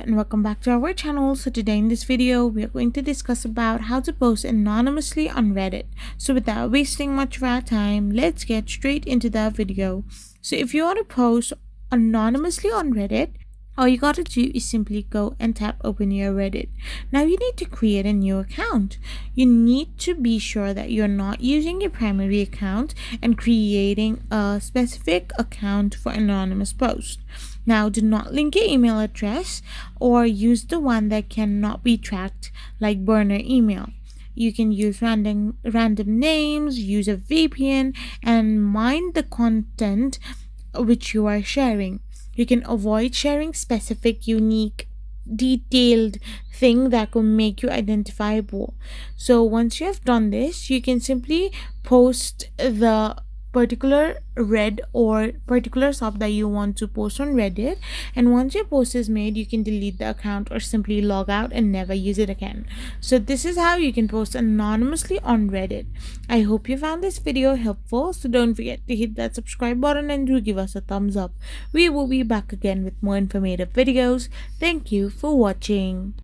and welcome back to our channel. So today in this video we are going to discuss about how to post anonymously on Reddit. So without wasting much of our time, let's get straight into the video. So if you want to post anonymously on Reddit, all you gotta do is simply go and tap open your Reddit. Now you need to create a new account. You need to be sure that you're not using your primary account and creating a specific account for anonymous post. Now do not link your email address or use the one that cannot be tracked like burner email. You can use random names, use a VPN, and mind the content which you are sharing. You can avoid sharing specific, unique, detailed thing that could make you identifiable. So once you have done this, you can simply post the particular red or particular sub that you want to post on Reddit, and once your post is made, you can delete the account or simply log out and never use it again. So this is how you can post anonymously on Reddit. I hope you found this video helpful, so don't forget to hit that subscribe button and do give us a thumbs up. We will be back again with more informative videos. Thank you for watching.